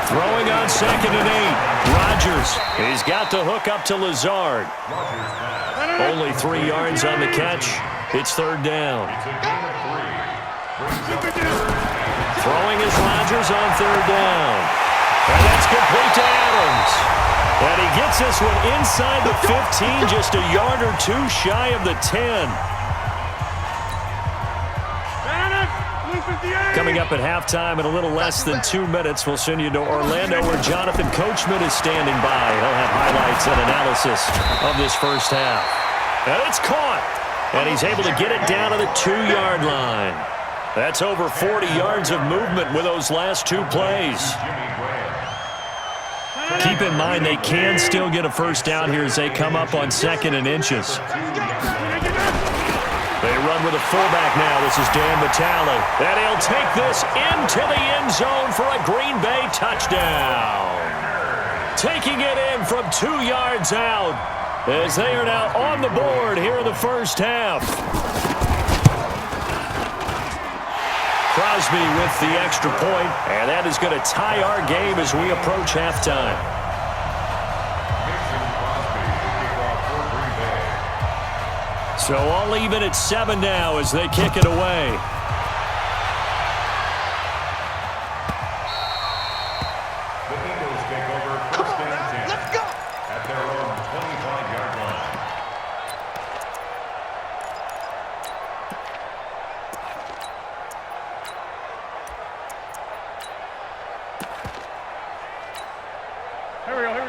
Throwing on 2nd and 8. Rodgers. He's got the hook up to Lazard. Only 3 yards on the catch. It's 3rd down. Throwing is Rodgers on 3rd down. And that's complete to Adams. And he gets this one inside the 15, just a yard or 2 shy of the 10. Coming up at halftime in a little less than 2 minutes, we'll send you to Orlando where Jonathan Coachman is standing by. He'll have highlights and analysis of this first half. And it's caught. And he's able to get it down to the 2-yard line. That's over 40 yards of movement with those last 2 plays. Keep in mind they can still get a first down here as they come up on 2nd and inches. They run with a fullback now. This is Dan Vitale. And he'll take this into the end zone for a Green Bay touchdown. Taking it in from 2 yards out as they are now on the board here in the first half. Crosby with the extra point, and that is going to tie our game as we approach halftime. So all even at 7 now as they kick it away. The Eagles take over 1st and 10. Let's go! At their own 25-yard line.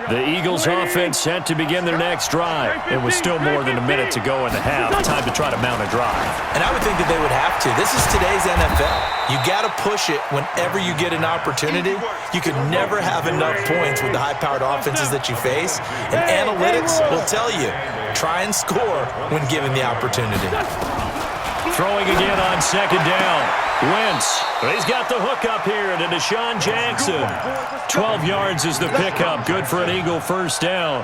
The Eagles offense set to begin their next drive. It was still more than a minute to go in the half. Time to try to mount a drive. And I would think that they would have to. This is today's NFL. You got to push it whenever you get an opportunity. You can never have enough points with the high-powered offenses that you face. And analytics will tell you, try and score when given the opportunity. Throwing again on 2nd down. Wentz. He's got the hook up here to Deshaun Jackson. 12 yards is the pickup. Good for an Eagle first down.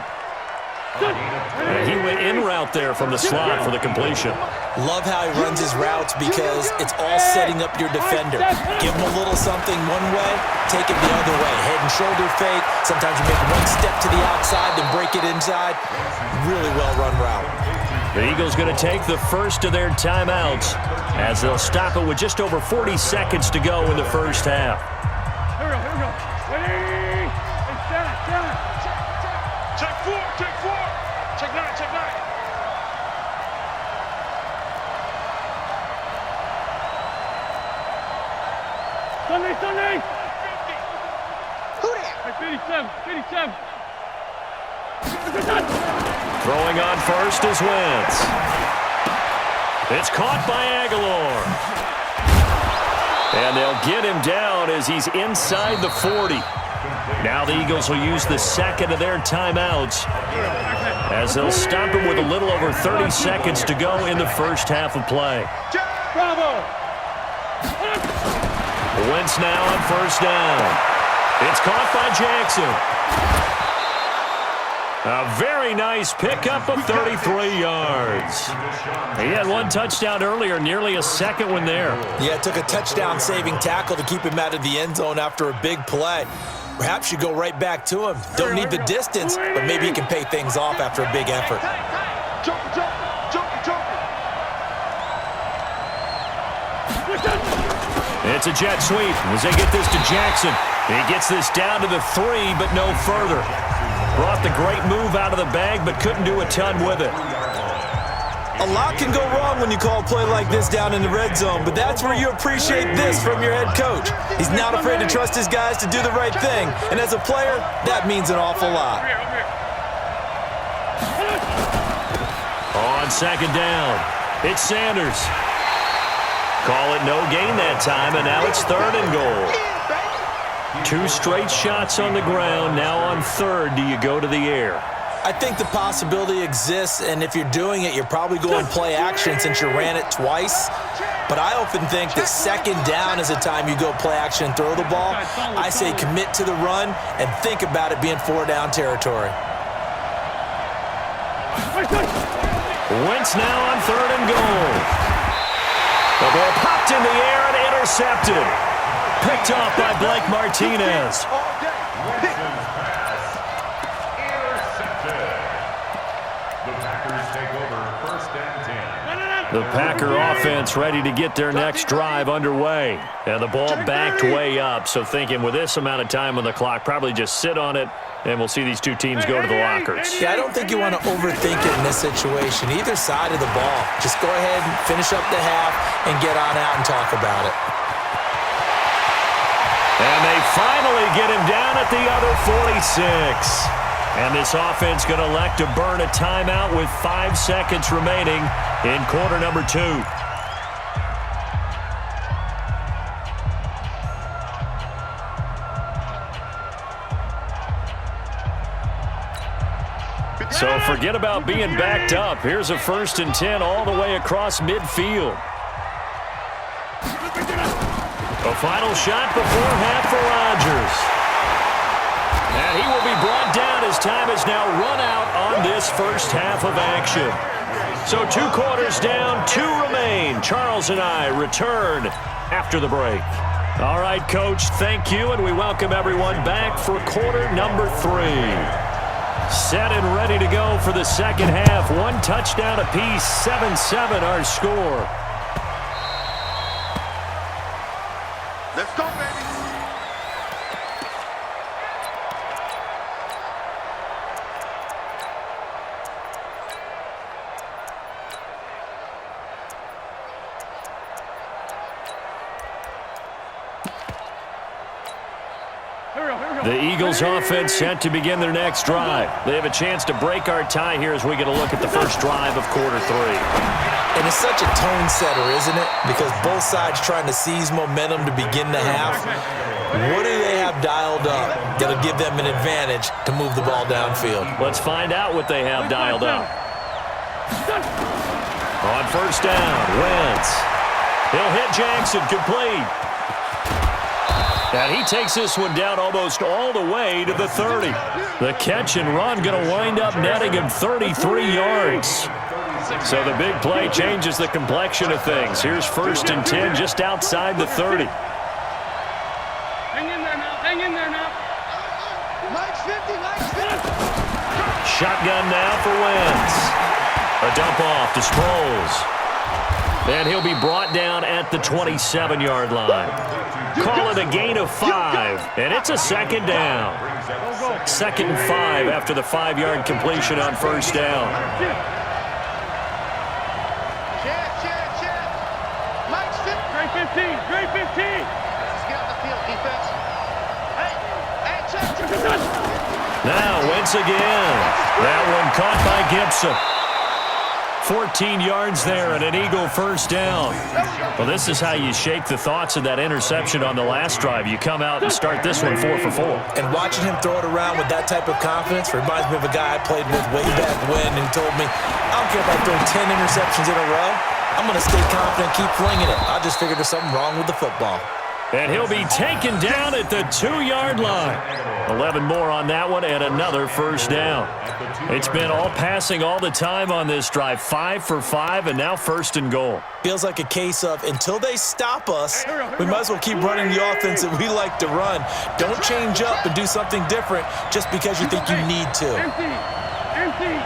And he went in route there from the slot for the completion. Love how he runs his routes because it's all setting up your defender. Give him a little something one way, take it the other way. Head and shoulder fake. Sometimes you make one step to the outside, then break it inside. Really well-run route. The Eagles going to take the first of their timeouts as they'll stop it with just over 40 seconds to go in the first half. Here we go. Ready? Check 4. Check 9. Sunday. Who there? 57. Throwing on first is Wentz. It's caught by Aguilar. And they'll get him down as he's inside the 40. Now the Eagles will use the second of their timeouts as they'll stop him with a little over 30 seconds to go in the first half of play. Bravo! Wentz now on first down. It's caught by Jackson. A very nice pickup of 33 yards. He had one touchdown earlier, nearly a second one there. Yeah, it took a touchdown-saving tackle to keep him out of the end zone after a big play. Perhaps you go right back to him. Don't need the distance, but maybe he can pay things off after a big effort. Jump. It's a jet sweep as they get this to Jackson. He gets this down to the 3, but no further. Brought the great move out of the bag, but couldn't do a ton with it. A lot can go wrong when you call a play like this down in the red zone, but that's where you appreciate this from your head coach. He's not afraid to trust his guys to do the right thing, and as a player, that means an awful lot. On 2nd down, it's Sanders. Call it no gain that time, and now it's 3rd and goal. 2 straight shots on the ground. Now on 3rd, do you go to the air? I think the possibility exists, and if you're doing it, you're probably going play action since you ran it twice. But I often think that 2nd down is a time you go play action and throw the ball. I say commit to the run and think about it being 4-down territory. Wentz now on 3rd and goal. The ball popped in the air and intercepted. Picked off by Blake Martinez. Winston's pass intercepted. The Packers take over 1st and 10. The Packer offense ready to get their next drive underway. And the ball backed way up, so thinking with this amount of time on the clock, probably just sit on it, and we'll see these two teams go to the lockers. Yeah, I don't think you want to overthink it in this situation. Either side of the ball. Just go ahead and finish up the half and get on out and talk about it. And they finally get him down at the other 46. And this offense going to elect to burn a timeout with 5 seconds remaining in quarter number 2. So forget about being backed up. Here's a 1st and 10 all the way across midfield. A final shot before half for Rodgers. And he will be brought down as time has now run out on this first half of action. So 2 quarters down, 2 remain. Charles and I return after the break. All right, Coach, thank you, and we welcome everyone back for quarter number 3. Set and ready to go for the second half. 1 touchdown apiece, 7-7 our score. Let's go, baby. The Eagles offense set to begin their next drive. They have a chance to break our tie here as we get a look at the first drive of quarter 3. And it's such a tone setter, isn't it? Because both sides trying to seize momentum to begin the half. What do they have dialed up that'll give them an advantage to move the ball downfield? Let's find out what they have dialed up. On first down, Wentz. He'll hit Jackson, complete. And he takes this one down almost all the way to the 30. The catch and run going to wind up netting him 33 yards. So the big play changes the complexion of things. Here's 1st and 10 just outside the 30. Hang in there now. Hang in there now. Mike's 50, Mike's 50. Shotgun now for Wentz. A dump off to Sproles. And he'll be brought down at the 27-yard line. Call it a gain of 5, and it's a 2nd down. 2nd and 5 after the 5-yard completion on first down. Check. Mike's 50. Great 15. Great 15. Let's get on the field, defense. Hey, check. Now Wentz again. That one caught by Gibson. 14 yards there and an Eagle first down. Well, this is how you shake the thoughts of that interception on the last drive. You come out and start this one 4 for 4. And watching him throw it around with that type of confidence reminds me of a guy I played with way back when, and he told me, I don't care if I throw 10 interceptions in a row. I'm going to stay confident, keep flinging it. I just figured there's something wrong with the football. And he'll be taken down at the 2-yard line. 11 more on that one and another first down. It's been all passing all the time on this drive. 5 for 5 and now 1st and goal. Feels like a case of until they stop us, we might as well keep running the offense that we like to run. Don't change up and do something different just because you think you need to. Empty.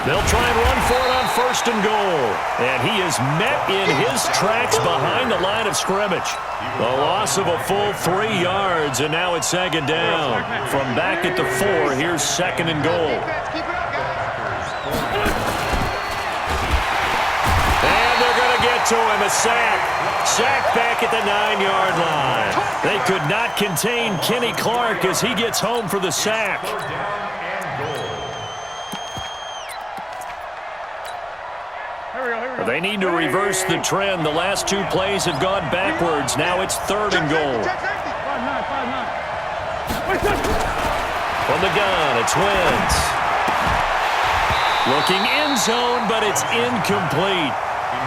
They'll try and run for it on 1st and goal. And he is met in his tracks behind the line of scrimmage. The loss of a full 3 yards, and now it's 2nd down. From back at the 4, here's 2nd and goal. And they're going to get to him, a sack. Sack back at the 9-yard line. They could not contain Kenny Clark as he gets home for the sack. They need to reverse the trend. The last 2 plays have gone backwards. Now it's 3rd and goal. 5-9. From the gun, it's Wentz. Looking end zone, but it's incomplete.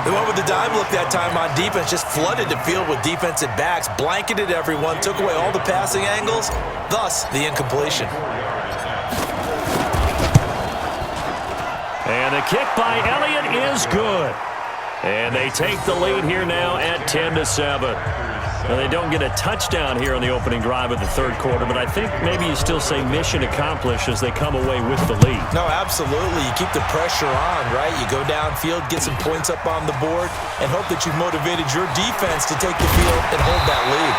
They went with the dime look that time on defense, just flooded the field with defensive backs, blanketed everyone, took away all the passing angles, thus the incompletion. And the kick by Elliott is good. And they take the lead here now at 10-7. Now, they don't get a touchdown here on the opening drive of the third quarter, but I think maybe you still say mission accomplished as they come away with the lead. No, absolutely. You keep the pressure on, right? You go downfield, get some points up on the board, and hope that you've motivated your defense to take the field and hold that lead.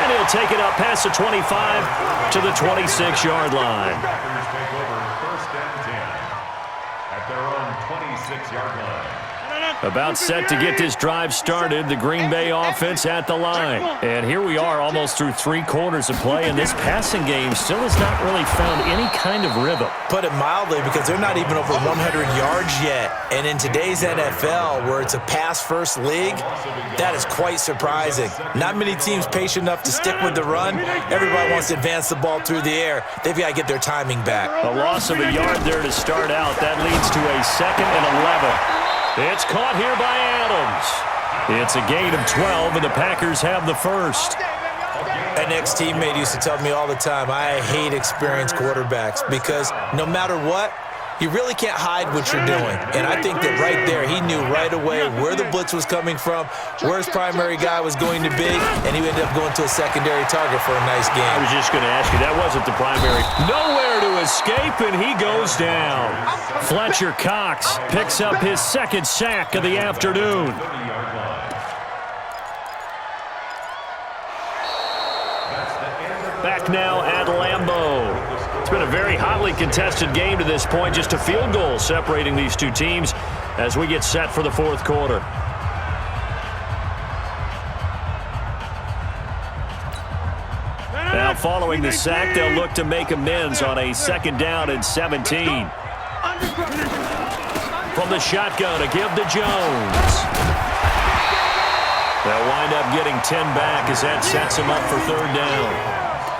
And he'll take it up past the 25 to the 26-yard line. Packers take over first and 10 at their own 26-yard line. About set to get this drive started, the Green Bay offense at the line. And here we are almost through 3 quarters of play, and this passing game still has not really found any kind of rhythm. Put it mildly, because they're not even over 100 yards yet. And in today's NFL, where it's a pass-first league, that is quite surprising. Not many teams patient enough to stick with the run. Everybody wants to advance the ball through the air. They've got to get their timing back. A loss of a yard there to start out. That leads to a 2nd and 11. It's caught here by Adams. It's a gain of 12, and the Packers have the first. An ex-teammate used to tell me all the time, I hate experienced quarterbacks because no matter what, you really can't hide what you're doing. And I think that right there, he knew right away where the blitz was coming from, where his primary guy was going to be, and he ended up going to a secondary target for a nice game. I was just going to ask you, that wasn't the primary. Nowhere to escape, and he goes down. Fletcher Cox picks up his 2nd sack of the afternoon. Back now at Lambeau. It's been a very hotly contested game to this point. Just a field goal separating these two teams as we get set for the 4th quarter. Now following the sack, they'll look to make amends on a 2nd down and 17. From the shotgun, a give to Jones. They'll wind up getting 10 back as that sets him up for 3rd down.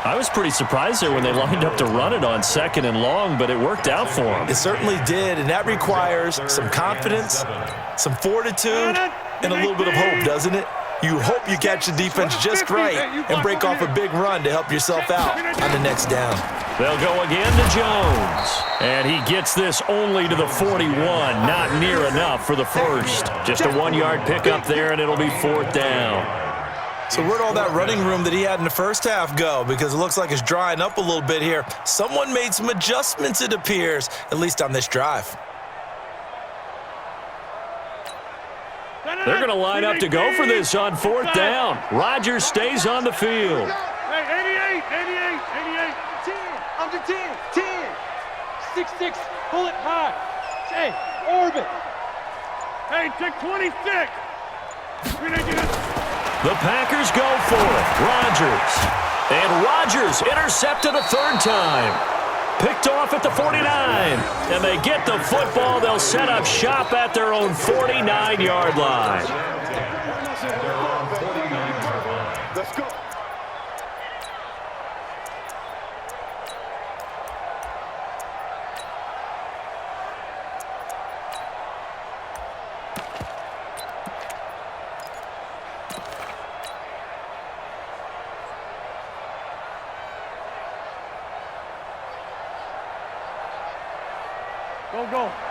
I was pretty surprised there when they lined up to run it on 2nd and long, but it worked out for them. It certainly did, and that requires some confidence, some fortitude, and a little bit of hope, doesn't it? You hope you catch the defense just right and break off a big run to help yourself out on the next down. They'll go again to Jones, and he gets this only to the 41, not near enough for the first. Just a 1-yard pickup there, and it'll be 4th down. So where'd all that running room that he had in the first half go? Because it looks like it's drying up a little bit here. Someone made some adjustments, it appears, at least on this drive. They're going to line up to go for this on 4th down. Rodgers stays on the field. Hey, 88, 10, under 10, 6, pull it high. Hey, orbit. Hey, take 26. The Packers go for it. Rodgers. And Rodgers intercepted a 3rd time. Picked off at the 49. And they get the football. They'll set up shop at their own 49-yard line. Let's go.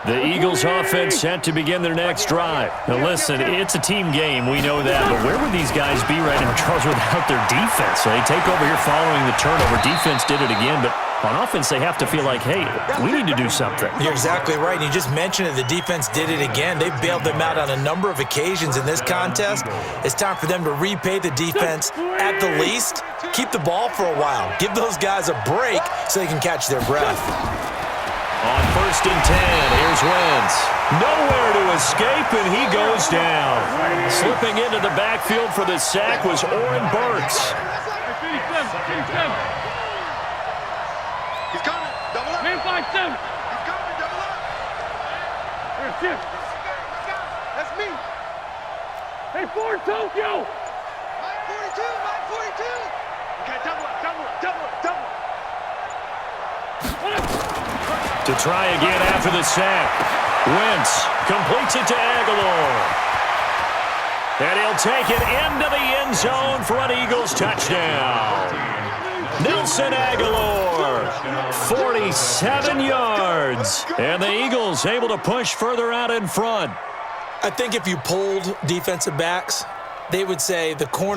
The Eagles offense set to begin their next drive. Now listen, it's a team game, we know that, but where would these guys be right now, Charles, without their defense? So they take over here following the turnover. Defense did it again, but on offense they have to feel like, hey, we need to do something. You're exactly right. You just mentioned it. The defense did it again. They bailed them out on a number of occasions in this contest. It's time for them to repay the defense at the least. Keep the ball for a while. Give those guys a break so they can catch their breath. On 1st and 10, here's Wentz. Nowhere to escape, and he goes down. Slipping into the backfield for the sack was Oren Burks. He's coming. Double up. Man, 5-7. He's coming. Double up. There's Jim. That's me. Hey, Ford Tokyo. Mike 42. Mike 42. Okay, double up. Double up. Double up. Double up. To try again after the sack. Wentz completes it to Aguilar. And he'll take it into the end zone for an Eagles touchdown. Nelson Aguilar, 47 yards. And the Eagles able to push further out in front. I think if you polled defensive backs, they would say the corner